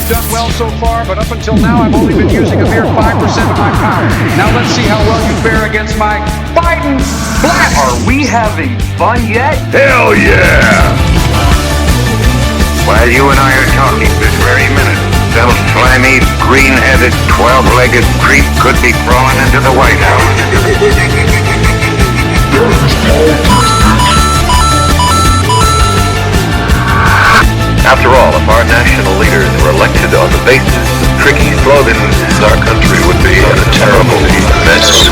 done well so far, but up until now I've only been using a mere 5% of my power. Now let's see how well you fare against my Biden blast. Are we having fun yet? Hell yeah! While you and I are talking this very minute, some slimy, green-headed, 12-legged creep could be crawling into the White House. After all, if our national leaders were elected on the basis of tricky slogans, our country would be in a terrible mess.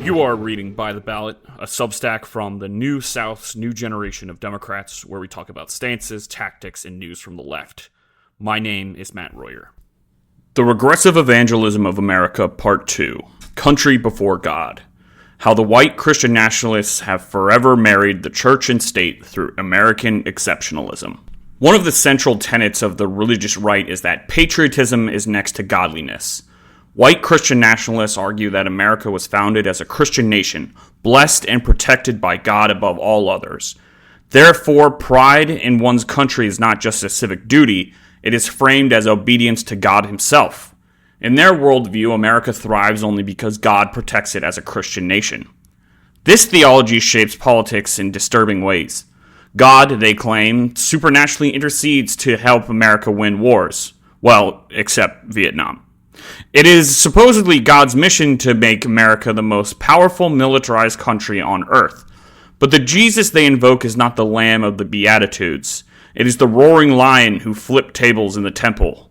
You are reading By the Ballot, a Substack from the New South's new generation of Democrats, where we talk about stances, tactics, and news from the left. My name is Matt Royer. The Regressive Evangelism of America, Part 2, Country Before God. How the white Christian nationalists have forever married the church and state through American exceptionalism. One of the central tenets of the religious right is that patriotism is next to godliness. White Christian nationalists argue that America was founded as a Christian nation, blessed and protected by God above all others. Therefore, pride in one's country is not just a civic duty, it is framed as obedience to God himself. In their worldview, America thrives only because God protects it as a Christian nation. This theology shapes politics in disturbing ways. God, they claim, supernaturally intercedes to help America win wars. Well, except Vietnam. It is supposedly God's mission to make America the most powerful militarized country on earth. But the Jesus they invoke is not the Lamb of the Beatitudes. It is the roaring lion who flipped tables in the temple.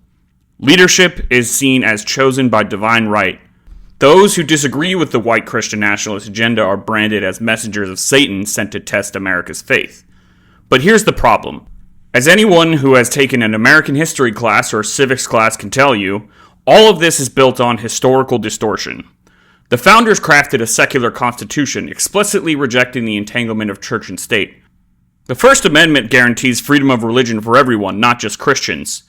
Leadership is seen as chosen by divine right. Those who disagree with the white Christian nationalist agenda are branded as messengers of Satan sent to test America's faith. But here's the problem. As anyone who has taken an American history class or civics class can tell you, all of this is built on historical distortion. The founders crafted a secular constitution, explicitly rejecting the entanglement of church and state. The First Amendment guarantees freedom of religion for everyone, not just Christians.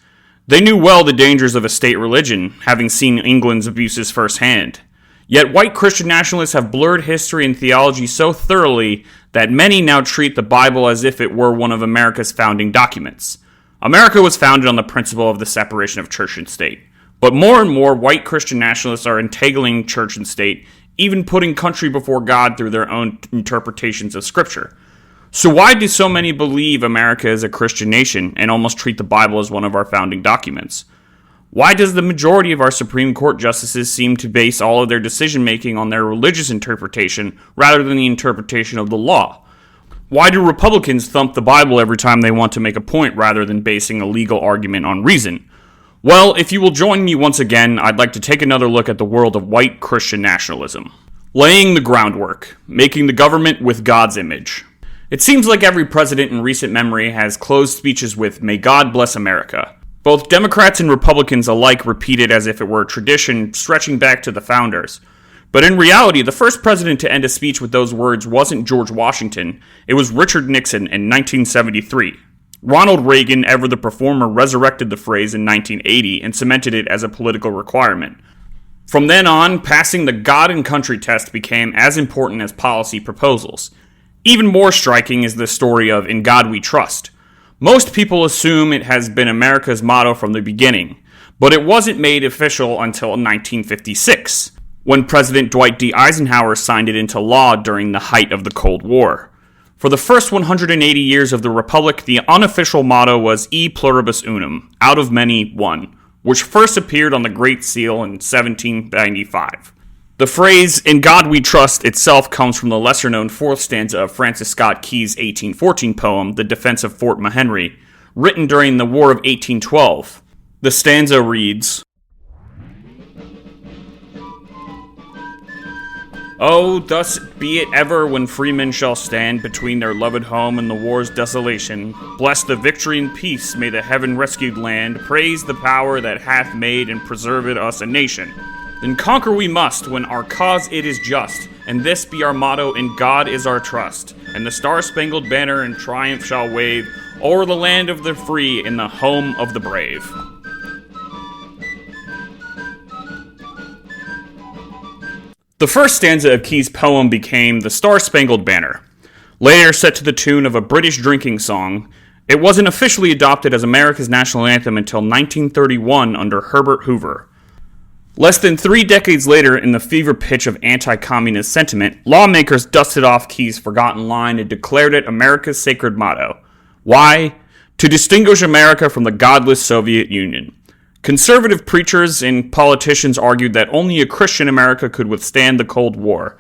They knew well the dangers of a state religion, having seen England's abuses firsthand. Yet white Christian nationalists have blurred history and theology so thoroughly that many now treat the Bible as if it were one of America's founding documents. America was founded on the principle of the separation of church and state. But more and more white Christian nationalists are entangling church and state, even putting country before God through their own interpretations of Scripture. So why do so many believe America is a Christian nation and almost treat the Bible as one of our founding documents? Why does the majority of our Supreme Court justices seem to base all of their decision-making on their religious interpretation rather than the interpretation of the law? Why do Republicans thump the Bible every time they want to make a point rather than basing a legal argument on reason? Well, if you will join me once again, I'd like to take another look at the world of white Christian nationalism. Laying the groundwork, making the government with God's image. It seems like every president in recent memory has closed speeches with, "May God bless America." Both Democrats and Republicans alike repeat it as if it were a tradition stretching back to the founders. But in reality, the first president to end a speech with those words wasn't George Washington, it was Richard Nixon in 1973. Ronald Reagan, ever the performer, resurrected the phrase in 1980 and cemented it as a political requirement. From then on, passing the God and country test became as important as policy proposals. Even more striking is the story of "In God We Trust." Most people assume it has been America's motto from the beginning, but it wasn't made official until 1956, when President Dwight D. Eisenhower signed it into law during the height of the Cold War. For the first 180 years of the Republic, the unofficial motto was "E pluribus unum," out of many, one, which first appeared on the Great Seal in 1795. The phrase, "In God We Trust," itself comes from the lesser-known fourth stanza of Francis Scott Key's 1814 poem, The Defense of Fort McHenry, written during the War of 1812. The stanza reads, "Oh, thus be it ever when freemen shall stand between their loved home and the war's desolation. Bless the victory and peace, may the heaven-rescued land praise the power that hath made and preserved us a nation. Then conquer we must, when our cause it is just, and this be our motto, in God is our trust. And the star-spangled banner in triumph shall wave o'er the land of the free in the home of the brave." The first stanza of Key's poem became the Star-Spangled Banner. Later set to the tune of a British drinking song, It wasn't officially adopted as America's national anthem until 1931 under Herbert Hoover. Less than 3 decades later, in the fever pitch of anti-communist sentiment, lawmakers dusted off Key's forgotten line and declared it America's sacred motto. Why? To distinguish America from the godless Soviet Union. Conservative preachers and politicians argued that only a Christian America could withstand the Cold War,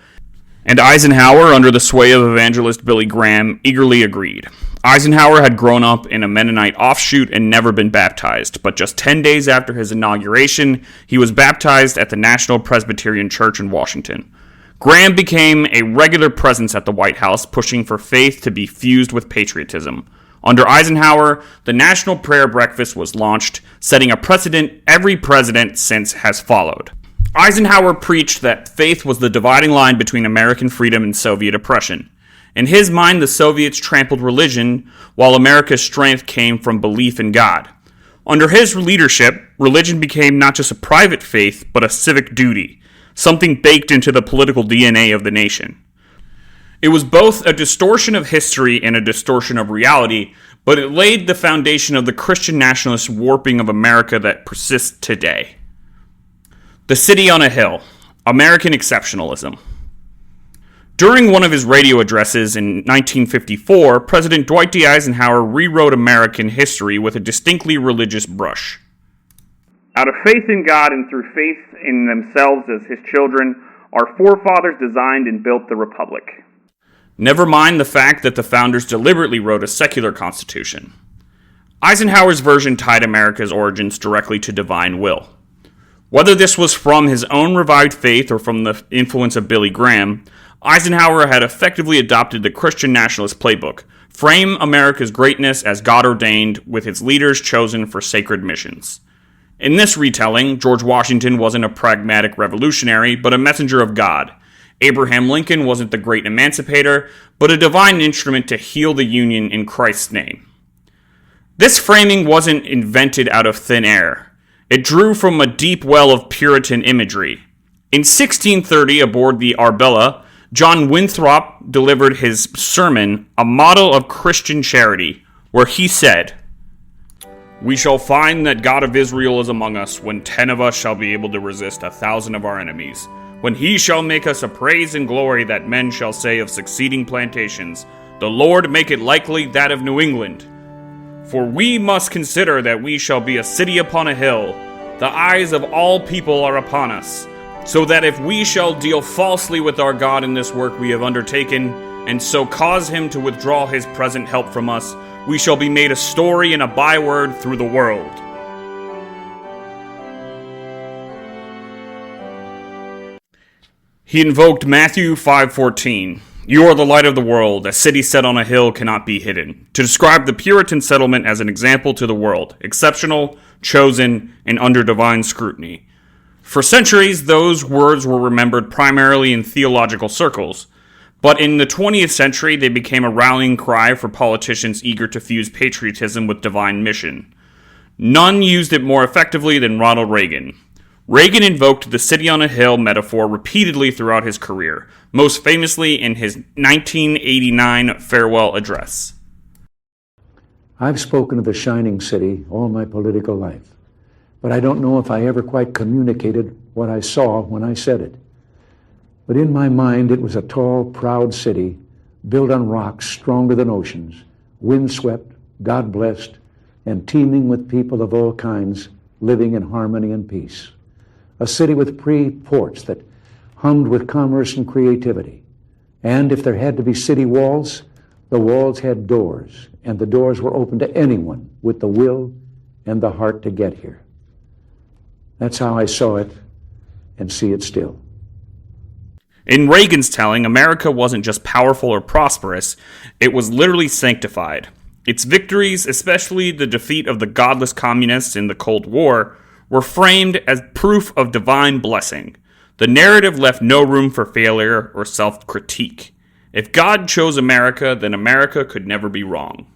and Eisenhower, under the sway of evangelist Billy Graham, eagerly agreed. Eisenhower had grown up in a Mennonite offshoot and never been baptized, but just 10 days after his inauguration, he was baptized at the National Presbyterian Church in Washington. Graham became a regular presence at the White House, pushing for faith to be fused with patriotism. Under Eisenhower, the National Prayer Breakfast was launched, setting a precedent every president since has followed. Eisenhower preached that faith was the dividing line between American freedom and Soviet oppression. In his mind, the Soviets trampled religion, while America's strength came from belief in God. Under his leadership, religion became not just a private faith, but a civic duty, something baked into the political DNA of the nation. It was both a distortion of history and a distortion of reality, but it laid the foundation of the Christian nationalist warping of America that persists today. The City on a Hill, American Exceptionalism. During one of his radio addresses in 1954, President Dwight D. Eisenhower rewrote American history with a distinctly religious brush. Out of faith in God and through faith in themselves as his children, our forefathers designed and built the Republic. Never mind the fact that the founders deliberately wrote a secular constitution. Eisenhower's version tied America's origins directly to divine will. Whether this was from his own revived faith or from the influence of Billy Graham, Eisenhower had effectively adopted the Christian nationalist playbook, frame America's greatness as God ordained with its leaders chosen for sacred missions. In this retelling, George Washington wasn't a pragmatic revolutionary, but a messenger of God. Abraham Lincoln wasn't the great emancipator, but a divine instrument to heal the Union in Christ's name. This framing wasn't invented out of thin air. It drew from a deep well of Puritan imagery. In 1630, aboard the Arbella, John Winthrop delivered his sermon, A Model of Christian Charity, where he said, "We shall find that God of Israel is among us, when 10 of us shall be able to resist 1,000 of our enemies. When he shall make us a praise and glory that men shall say of succeeding plantations, the Lord make it likely that of New England. For we must consider that we shall be a city upon a hill. The eyes of all people are upon us. So that if we shall deal falsely with our God in this work we have undertaken, and so cause him to withdraw his present help from us, we shall be made a story and a byword through the world." He invoked Matthew 5:14, "You are the light of the world. A city set on a hill cannot be hidden," to describe the Puritan settlement as an example to the world, exceptional, chosen, and under divine scrutiny. For centuries, those words were remembered primarily in theological circles, but in the 20th century, they became a rallying cry for politicians eager to fuse patriotism with divine mission. None used it more effectively than Ronald Reagan. Reagan invoked the city on a hill metaphor repeatedly throughout his career, most famously in his 1989 farewell address. I've spoken of the shining city all my political life, but I don't know if I ever quite communicated what I saw when I said it. But in my mind, it was a tall, proud city built on rocks stronger than oceans, windswept, God-blessed, and teeming with people of all kinds living in harmony and peace. A city with ports that hummed with commerce and creativity. And if there had to be city walls, the walls had doors, and the doors were open to anyone with the will and the heart to get here. That's how I saw it and see it still. In Reagan's telling, America wasn't just powerful or prosperous, it was literally sanctified. Its victories, especially the defeat of the godless communists in the Cold War, were framed as proof of divine blessing. The narrative left no room for failure or self-critique. If God chose America, then America could never be wrong.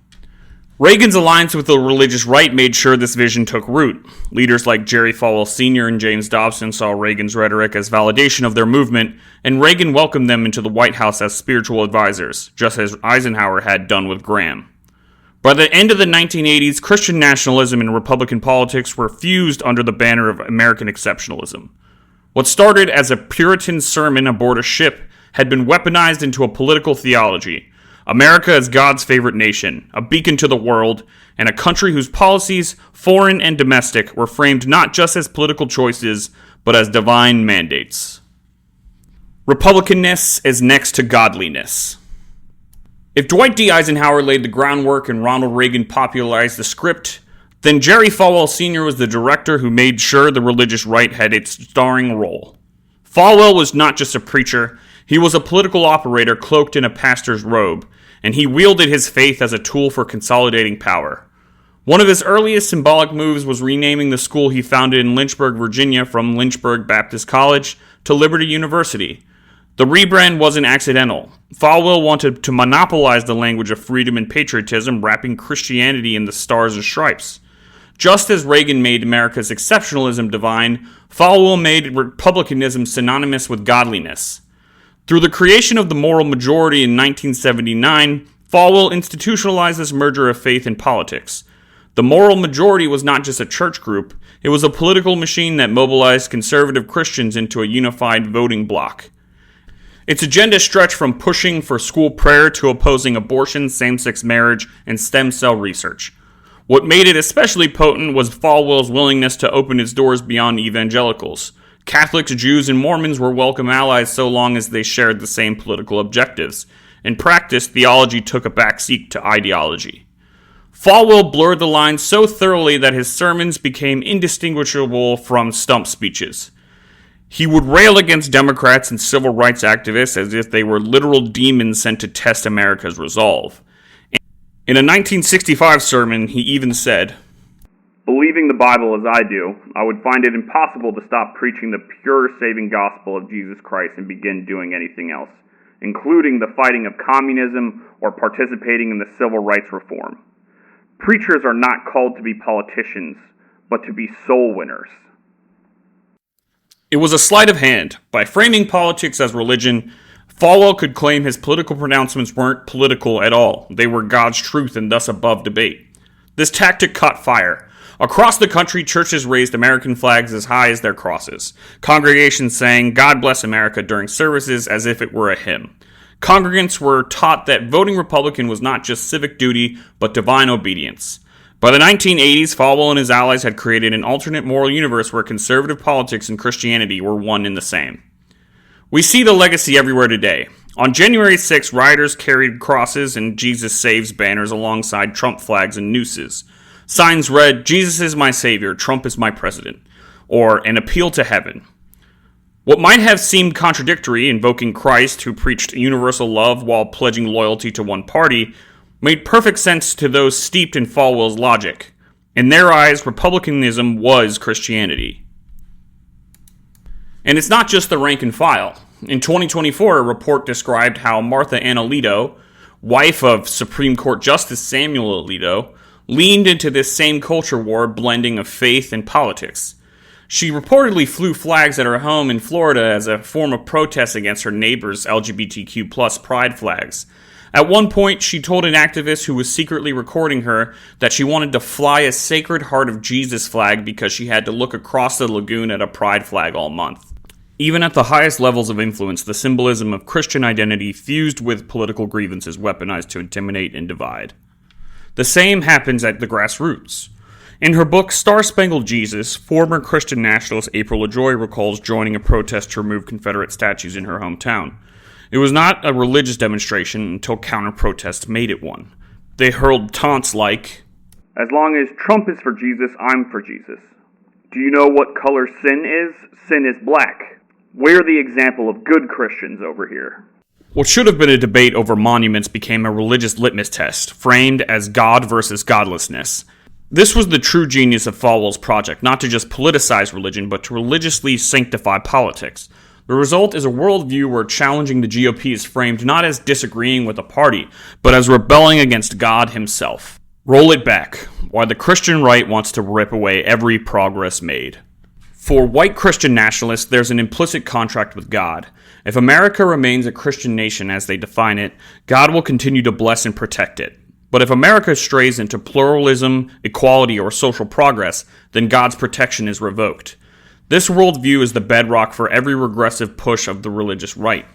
Reagan's alliance with the religious right made sure this vision took root. Leaders like Jerry Falwell Sr. and James Dobson saw Reagan's rhetoric as validation of their movement, and Reagan welcomed them into the White House as spiritual advisors, just as Eisenhower had done with Graham. By the end of the 1980s, Christian nationalism and Republican politics were fused under the banner of American exceptionalism. What started as a Puritan sermon aboard a ship had been weaponized into a political theology. America is God's favorite nation, a beacon to the world, and a country whose policies, foreign and domestic, were framed not just as political choices, but as divine mandates. Republicanness is next to godliness. If Dwight D. Eisenhower laid the groundwork and Ronald Reagan popularized the script, then Jerry Falwell Sr. was the director who made sure the religious right had its starring role. Falwell was not just a preacher, he was a political operator cloaked in a pastor's robe, and he wielded his faith as a tool for consolidating power. One of his earliest symbolic moves was renaming the school he founded in Lynchburg, Virginia from Lynchburg Baptist College to Liberty University. The rebrand wasn't accidental. Falwell wanted to monopolize the language of freedom and patriotism, wrapping Christianity in the stars and stripes. Just as Reagan made America's exceptionalism divine, Falwell made republicanism synonymous with godliness. Through the creation of the moral majority in 1979, Falwell institutionalized this merger of faith and politics. The moral majority was not just a church group, it was a political machine that mobilized conservative Christians into a unified voting bloc. Its agenda stretched from pushing for school prayer to opposing abortion, same-sex marriage, and stem cell research. What made it especially potent was Falwell's willingness to open its doors beyond evangelicals. Catholics, Jews, and Mormons were welcome allies so long as they shared the same political objectives. In practice, theology took a backseat to ideology. Falwell blurred the lines so thoroughly that his sermons became indistinguishable from stump speeches. He would rail against Democrats and civil rights activists as if they were literal demons sent to test America's resolve. In a 1965 sermon, he even said, "Believing the Bible as I do, I would find it impossible to stop preaching the pure saving gospel of Jesus Christ and begin doing anything else, including the fighting of communism or participating in the civil rights reform. Preachers are not called to be politicians, but to be soul winners." It was a sleight of hand. By framing politics as religion, Falwell could claim his political pronouncements weren't political at all. They were God's truth and thus above debate. This tactic caught fire. Across the country, churches raised American flags as high as their crosses. Congregations sang "God Bless America" during services as if it were a hymn. Congregants were taught that voting Republican was not just civic duty, but divine obedience. By the 1980s, Falwell and his allies had created an alternate moral universe where conservative politics and Christianity were one and the same. We see the legacy everywhere today. On January 6, rioters carried crosses and Jesus Saves banners alongside Trump flags and nooses. Signs read, "Jesus is my savior, Trump is my president," or "An appeal to heaven." What might have seemed contradictory, invoking Christ, who preached universal love while pledging loyalty to one party, made perfect sense to those steeped in Falwell's logic. In their eyes, republicanism was Christianity. And it's not just the rank and file. In 2024, a report described how Martha Ann Alito, wife of Supreme Court Justice Samuel Alito, leaned into this same culture war blending of faith and politics. She reportedly flew flags at her home in Florida as a form of protest against her neighbor's LGBTQ+ pride flags. At one point, she told an activist who was secretly recording her that she wanted to fly a Sacred Heart of Jesus flag because she had to look across the lagoon at a pride flag all month. Even at the highest levels of influence, the symbolism of Christian identity fused with political grievances weaponized to intimidate and divide. The same happens at the grassroots. In her book Star Spangled Jesus, former Christian nationalist April LaJoy recalls joining a protest to remove Confederate statues in her hometown. It was not a religious demonstration until counter-protests made it one. They hurled taunts like, "As long as Trump is for Jesus, I'm for Jesus. Do you know what color sin is? Sin is black. We're the example of good Christians over here." What should have been a debate over monuments became a religious litmus test, framed as God versus godlessness. This was the true genius of Falwell's project, not to just politicize religion, but to religiously sanctify politics. The result is a worldview where challenging the GOP is framed not as disagreeing with a party, but as rebelling against God himself. Roll it back. Why the Christian right wants to rip away every progress made. For white Christian nationalists, there's an implicit contract with God. If America remains a Christian nation as they define it, God will continue to bless and protect it. But if America strays into pluralism, equality, or social progress, then God's protection is revoked. This worldview is the bedrock for every regressive push of the religious right.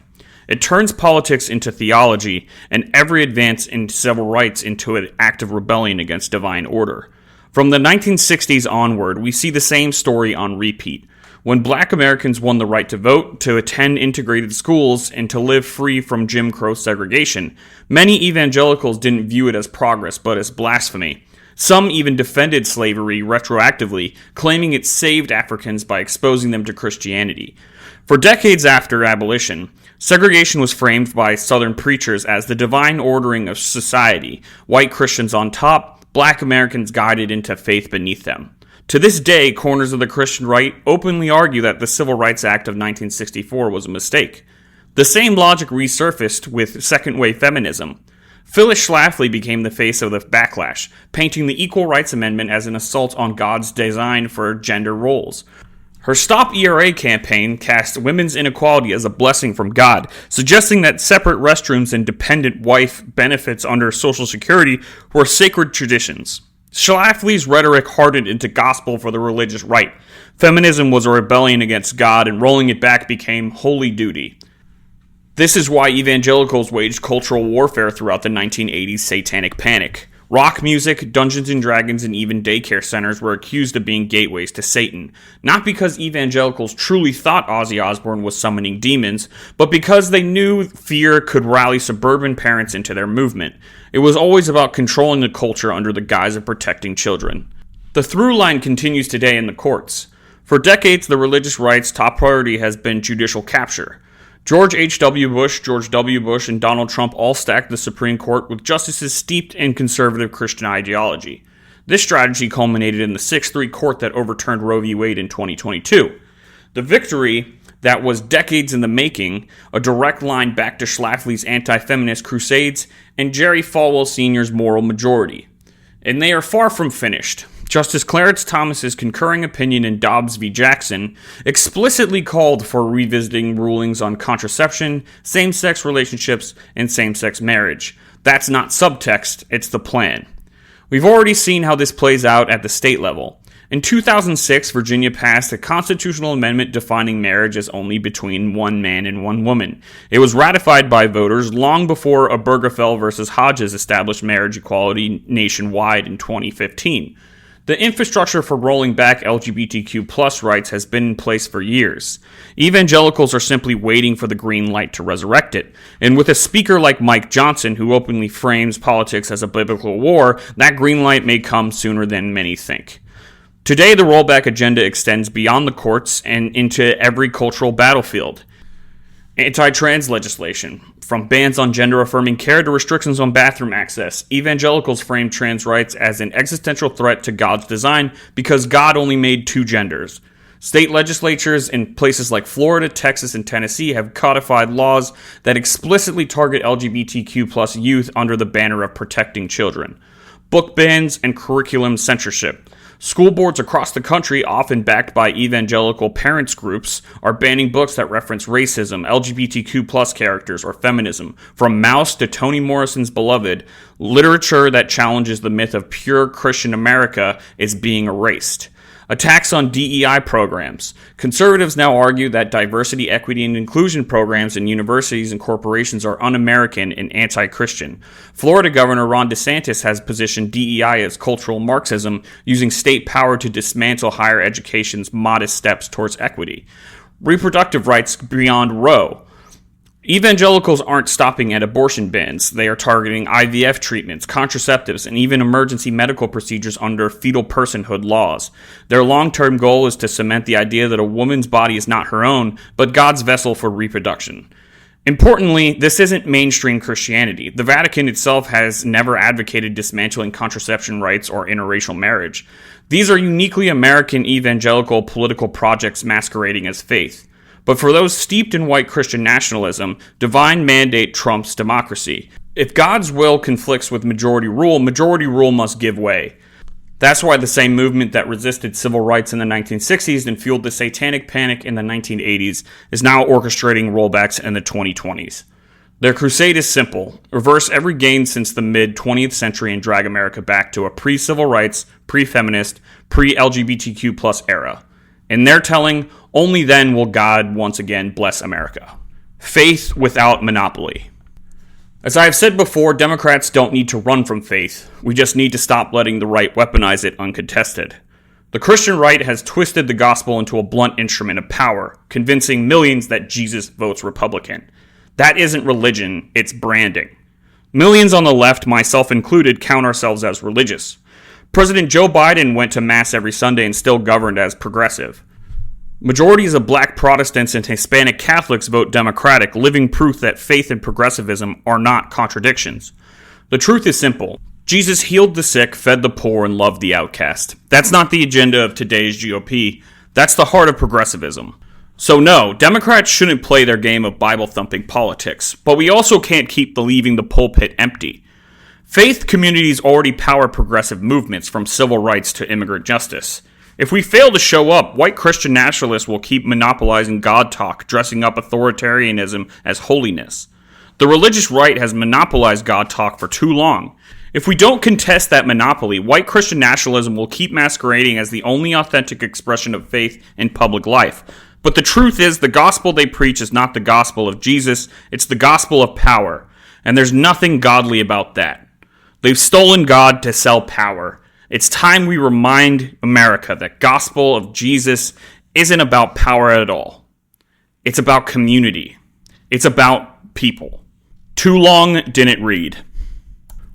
It turns politics into theology, and every advance in civil rights into an act of rebellion against divine order. From the 1960s onward, we see the same story on repeat. When black Americans won the right to vote, to attend integrated schools, and to live free from Jim Crow segregation, many evangelicals didn't view it as progress, but as blasphemy. Some even defended slavery retroactively, claiming it saved Africans by exposing them to Christianity. For decades after abolition, segregation was framed by Southern preachers as the divine ordering of society, white Christians on top, black Americans guided into faith beneath them. To this day, corners of the Christian right openly argue that the Civil Rights Act of 1964 was a mistake. The same logic resurfaced with second-wave feminism. Phyllis Schlafly became the face of the backlash, painting the Equal Rights Amendment as an assault on God's design for gender roles. Her Stop ERA campaign cast women's inequality as a blessing from God, suggesting that separate restrooms and dependent wife benefits under Social Security were sacred traditions. Schlafly's rhetoric hardened into gospel for the religious right. Feminism was a rebellion against God, and rolling it back became holy duty. This is why evangelicals waged cultural warfare throughout the 1980s satanic panic. Rock music, Dungeons & Dragons, and even daycare centers were accused of being gateways to Satan, not because evangelicals truly thought Ozzy Osbourne was summoning demons, but because they knew fear could rally suburban parents into their movement. It was always about controlling the culture under the guise of protecting children. The through line continues today in the courts. For decades, the religious right's top priority has been judicial capture. George H.W. Bush, George W. Bush, and Donald Trump all stacked the Supreme Court with justices steeped in conservative Christian ideology. This strategy culminated in the 6-3 court that overturned Roe v. Wade in 2022. The victory that was decades in the making, a direct line back to Schlafly's anti-feminist crusades and Jerry Falwell Sr.'s moral majority. And they are far from finished. Justice Clarence Thomas's concurring opinion in Dobbs v. Jackson explicitly called for revisiting rulings on contraception, same-sex relationships, and same-sex marriage. That's not subtext, it's the plan. We've already seen how this plays out at the state level. In 2006, Virginia passed a constitutional amendment defining marriage as only between one man and one woman. It was ratified by voters long before Obergefell versus Hodges established marriage equality nationwide in 2015. The infrastructure for rolling back LGBTQ+ rights has been in place for years. Evangelicals are simply waiting for the green light to resurrect it. And with a speaker like Mike Johnson, who openly frames politics as a biblical war, that green light may come sooner than many think. Today, the rollback agenda extends beyond the courts and into every cultural battlefield. Anti-trans legislation, from bans on gender-affirming care to restrictions on bathroom access, evangelicals frame trans rights as an existential threat to God's design because God only made two genders. State legislatures in places like Florida, Texas, and Tennessee have codified laws that explicitly target LGBTQ+ youth under the banner of protecting children. Book bans and curriculum censorship. School boards across the country, often backed by evangelical parents groups, are banning books that reference racism, LGBTQ+ characters, or feminism. From Maus to Toni Morrison's Beloved, literature that challenges the myth of pure Christian America is being erased. Attacks on DEI programs. Conservatives now argue that diversity, equity, and inclusion programs in universities and corporations are un-American and anti-Christian. Florida Governor Ron DeSantis has positioned DEI as cultural Marxism, using state power to dismantle higher education's modest steps towards equity. Reproductive rights beyond Roe. Evangelicals aren't stopping at abortion bans. They are targeting IVF treatments, contraceptives, and even emergency medical procedures under fetal personhood laws. Their long-term goal is to cement the idea that a woman's body is not her own, but God's vessel for reproduction. Importantly, this isn't mainstream Christianity. The Vatican itself has never advocated dismantling contraception rights or interracial marriage. These are uniquely American evangelical political projects masquerading as faith. But for those steeped in white Christian nationalism, divine mandate trumps democracy. If God's will conflicts with majority rule must give way. That's why the same movement that resisted civil rights in the 1960s and fueled the satanic panic in the 1980s is now orchestrating rollbacks in the 2020s. Their crusade is simple: reverse every gain since the mid-20th century and drag America back to a pre-civil rights, pre-feminist, pre-LGBTQ+ era. In their telling, only then will God once again bless America. Faith without monopoly. As I have said before, Democrats don't need to run from faith. We just need to stop letting the right weaponize it uncontested. The Christian right has twisted the gospel into a blunt instrument of power, convincing millions that Jesus votes Republican. That isn't religion, it's branding. Millions on the left, myself included, count ourselves as religious. President Joe Biden went to Mass every Sunday and still governed as progressive. Majorities of black Protestants and Hispanic Catholics vote Democratic, living proof that faith and progressivism are not contradictions. The truth is simple. Jesus healed the sick, fed the poor, and loved the outcast. That's not the agenda of today's GOP. That's the heart of progressivism. So no, Democrats shouldn't play their game of Bible-thumping politics, but we also can't keep leaving the pulpit empty. Faith communities already power progressive movements, from civil rights to immigrant justice. If we fail to show up, white Christian nationalists will keep monopolizing God talk, dressing up authoritarianism as holiness. The religious right has monopolized God talk for too long. If we don't contest that monopoly, white Christian nationalism will keep masquerading as the only authentic expression of faith in public life. But the truth is, the gospel they preach is not the gospel of Jesus, it's the gospel of power. And there's nothing godly about that. They've stolen God to sell power. It's time we remind America that gospel of Jesus isn't about power at all. It's about community. It's about people. Too long didn't read.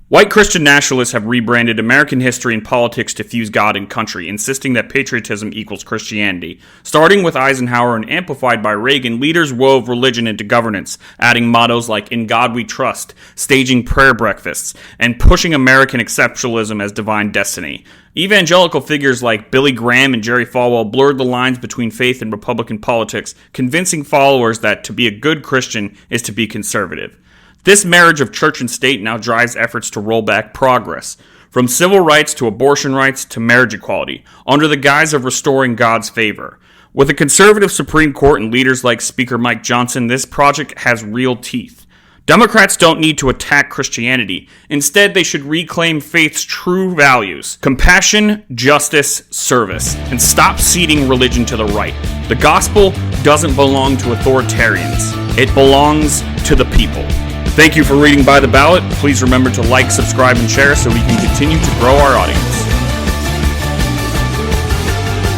White Christian nationalists have rebranded American history and politics to fuse God and country, insisting that patriotism equals Christianity. Starting with Eisenhower and amplified by Reagan, leaders wove religion into governance, adding mottos like "In God We Trust," staging prayer breakfasts, and pushing American exceptionalism as divine destiny. Evangelical figures like Billy Graham and Jerry Falwell blurred the lines between faith and Republican politics, convincing followers that to be a good Christian is to be conservative. This marriage of church and state now drives efforts to roll back progress, from civil rights to abortion rights to marriage equality, under the guise of restoring God's favor. With a conservative Supreme Court and leaders like Speaker Mike Johnson, this project has real teeth. Democrats don't need to attack Christianity. Instead, they should reclaim faith's true values: compassion, justice, service, and stop ceding religion to the right. The gospel doesn't belong to authoritarians. It belongs to the people. Thank you for reading By the Ballot. Please remember to like, subscribe, and share so we can continue to grow our audience.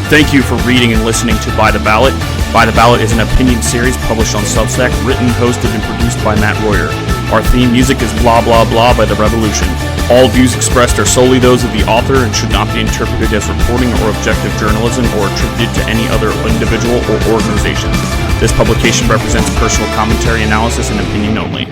Thank you for reading and listening to By the Ballot. By the Ballot is an opinion series published on Substack, written, hosted, and produced by Matt Royer. Our theme music is Blah Blah Blah by The Revolution. All views expressed are solely those of the author and should not be interpreted as reporting or objective journalism or attributed to any other individual or organization. This publication represents personal commentary, analysis, and opinion only.